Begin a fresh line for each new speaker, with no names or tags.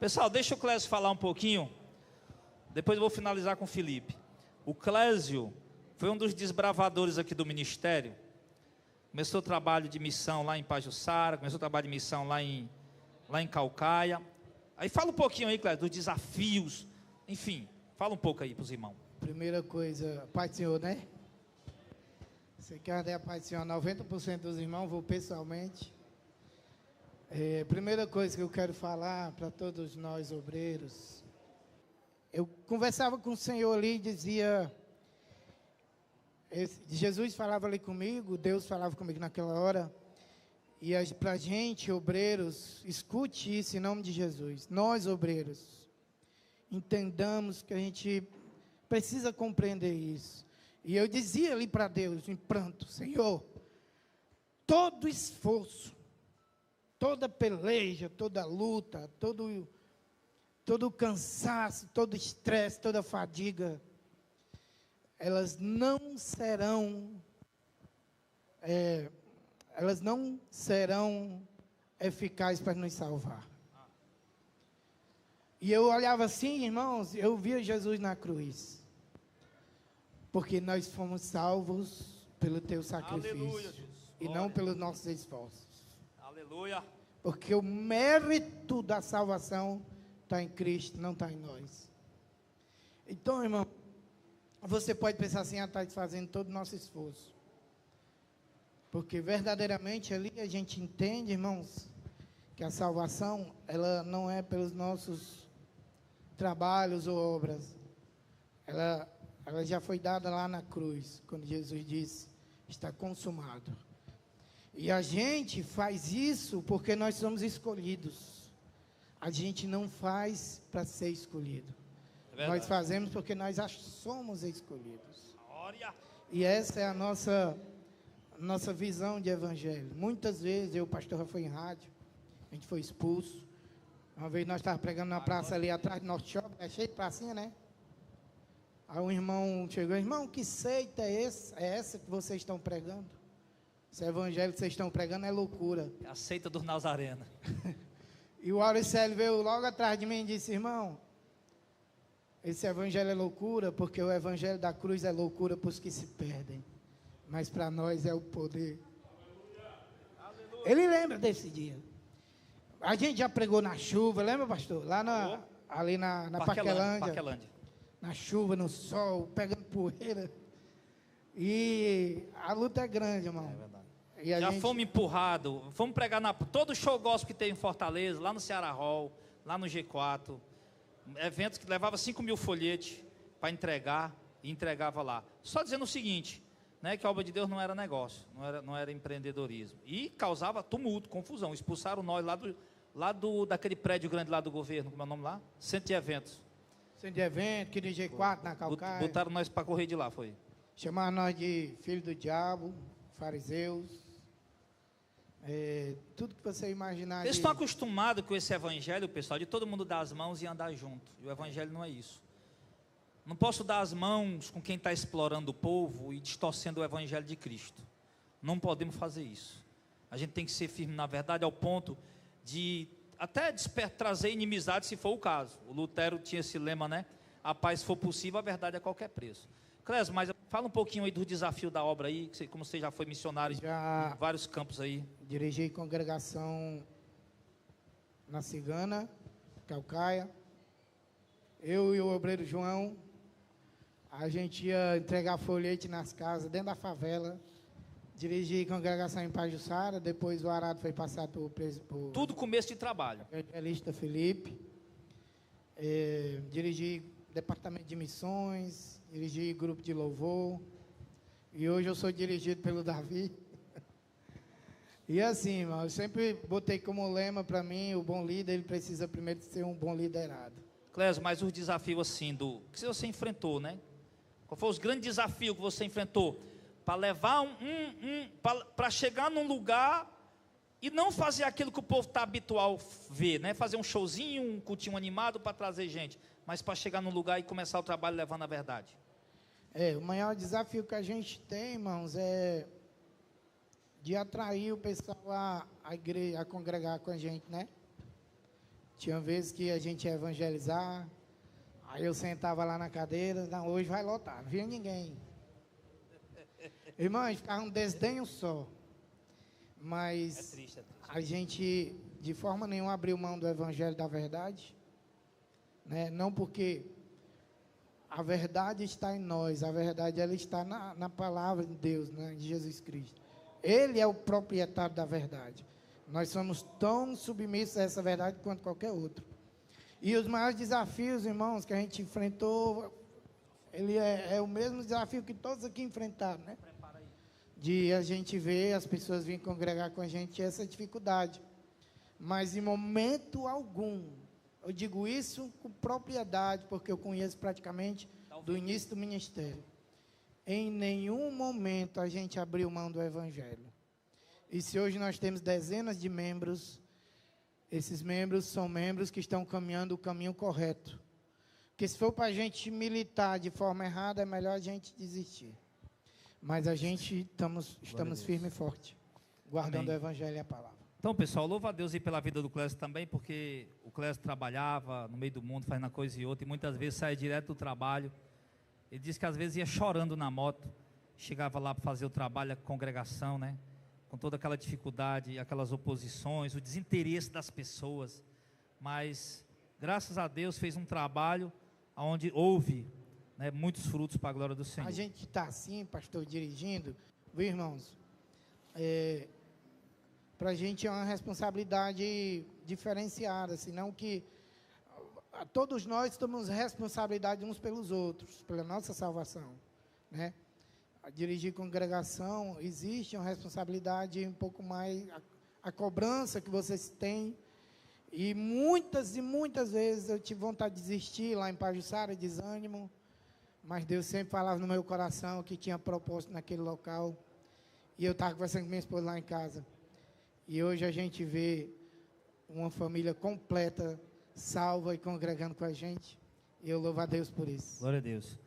Pessoal, deixa o Clésio falar um pouquinho, depois eu vou finalizar com o Felipe. O Clésio foi um dos desbravadores aqui do ministério. Começou o trabalho de missão lá em Pajuçara, começou o trabalho de missão lá em Caucaia. Aí fala um pouquinho aí, Clésio, dos desafios, enfim, fala um pouco aí para os irmãos.
Primeira coisa, Pai do Senhor, né? Você quer dar a paz do Senhor a 90% dos irmãos, vou pessoalmente. Primeira coisa que eu quero falar para todos nós obreiros, eu conversava com o Senhor ali e dizia, Jesus falava ali comigo, Deus falava comigo naquela hora, e para a gente, obreiros, escute isso em nome de Jesus, nós obreiros, entendamos que a gente precisa compreender isso. E eu dizia ali para Deus, em pranto, Senhor, todo esforço, toda peleja, toda luta, todo cansaço, todo estresse, toda fadiga, elas não serão eficazes para nos salvar. E eu olhava assim, irmãos, eu via Jesus na cruz, porque nós fomos salvos pelo teu sacrifício.
Aleluia,
e não pelos nossos esforços.
Aleluia.
Porque o mérito da salvação está em Cristo, não está em nós. Então, irmão, você pode pensar assim, está fazendo todo o nosso esforço. Porque verdadeiramente ali a gente entende, irmãos, que a salvação, ela não é pelos nossos trabalhos ou obras. Ela já foi dada lá na cruz, quando Jesus disse, está consumado. E a gente faz isso porque nós somos escolhidos. A gente não faz para ser escolhido. Nós fazemos porque nós somos escolhidos.
Glória.
E essa é a nossa visão de evangelho. Muitas vezes, o pastor já foi em rádio, a gente foi expulso. Uma vez nós estávamos pregando na praça ali atrás do nosso shopping, é cheio de pracinha, né? Aí um irmão chegou, irmão, que seita é essa que vocês estão pregando? Esse evangelho que vocês estão pregando é loucura.
A seita dos Nazarena.
E o Auricélio veio logo atrás de mim e disse, irmão, esse evangelho é loucura, porque o evangelho da cruz é loucura para os que se perdem. Mas para nós é o poder. Aleluia. Ele lembra desse dia. A gente já pregou na chuva, lembra, pastor? Lá ali na Parquelândia. Na chuva, no sol, pegando poeira. E a luta é grande, irmão. É verdade.
Fomos empurrados, fomos pregar todo show gospel que tem em Fortaleza, lá no Ceará Hall, lá no G4. Eventos que levavam 5.000 folhetes para entregar, e entregava lá. Só dizendo o seguinte, né, que a obra de Deus não era negócio, não era empreendedorismo. E causava tumulto, confusão. Expulsaram nós daquele prédio grande lá do governo, como é o nome lá? Centro de Eventos.
Centro de Eventos, que no G4, na Caucaia.
Botaram nós para correr de lá, foi.
Chamaram nós de filho do diabo, fariseus. Tudo que você imaginar.
Eles estão acostumados com esse evangelho, pessoal, de todo mundo dar as mãos e andar junto. E o evangelho não é isso. Não posso dar as mãos com quem está explorando o povo e distorcendo o evangelho de Cristo. Não podemos fazer isso. A gente tem que ser firme na verdade, ao ponto de até trazer inimizade, se for o caso. O Lutero tinha esse lema, né? A paz, se for possível, a verdade a qualquer preço. Clésio, mas fala um pouquinho aí do desafio da obra aí, como você já foi missionário em vários campos aí.
Dirigi congregação na Cigana, Caucaia. Eu e o obreiro João, a gente ia entregar folhete nas casas, dentro da favela. Dirigi congregação em Pajuçara, depois o arado foi passado por
tudo começo de trabalho.
Evangelista Felipe. Dirigi departamento de missões, dirigi grupo de louvor, e hoje eu sou dirigido pelo Davi. E assim, irmão, eu sempre botei como lema para mim, o bom líder, ele precisa primeiro ser um bom liderado.
Clésio, mas os desafios assim, que você enfrentou, né? Qual foi os grandes desafios que você enfrentou? Para levar para chegar num lugar e não fazer aquilo que o povo está habitual ver, né? Fazer um showzinho, um cultinho animado para trazer gente, mas para chegar num lugar e começar o trabalho levando a verdade.
O maior desafio que a gente tem, irmãos, é de atrair o pessoal à igreja, a congregar com a gente, né? Tinha vezes que a gente ia evangelizar, aí eu sentava lá na cadeira, não, hoje vai lotar, não vinha ninguém. Irmãos, ficava um desdenho só. Mas
triste.
a gente, de forma nenhuma, abriu mão do evangelho da verdade, né? Não porque a verdade está em nós, a verdade ela está na palavra de Deus, né? De Jesus Cristo. Ele é o proprietário da verdade. Nós somos tão submissos a essa verdade quanto qualquer outro. E os maiores desafios, irmãos, que a gente enfrentou, ele é o mesmo desafio que todos aqui enfrentaram, né? De a gente ver as pessoas virem congregar com a gente, essa dificuldade. Mas em momento algum, eu digo isso com propriedade, porque eu conheço praticamente do início do ministério. Em nenhum momento a gente abriu mão do evangelho. E se hoje nós temos dezenas de membros, esses membros são membros que estão caminhando o caminho correto. Porque se for para a gente militar de forma errada, é melhor a gente desistir. Mas a gente estamos firme e forte, guardando
Amém.
o evangelho e a palavra.
Então, pessoal, louva a Deus aí pela vida do Clésio também, porque o Clésio trabalhava no meio do mundo, fazendo uma coisa e outra, e muitas vezes saía direto do trabalho. Ele disse que às vezes ia chorando na moto, chegava lá para fazer o trabalho, a congregação, né? Com toda aquela dificuldade, aquelas oposições, o desinteresse das pessoas. Mas, graças a Deus, fez um trabalho onde houve, né, muitos frutos para a glória do Senhor.
A gente está assim, pastor, dirigindo, viu, irmãos? Para a gente é uma responsabilidade diferenciada, senão que todos nós temos responsabilidade uns pelos outros, pela nossa salvação, né? A dirigir congregação, existe uma responsabilidade um pouco mais, a cobrança que vocês têm, e muitas vezes eu tive vontade de desistir lá em Pajuçara, desânimo, mas Deus sempre falava no meu coração que tinha propósito naquele local, e eu estava conversando com minha esposa lá em casa, e hoje a gente vê uma família completa, salva e congregando com a gente, e eu louvo a Deus por isso.
Glória a Deus.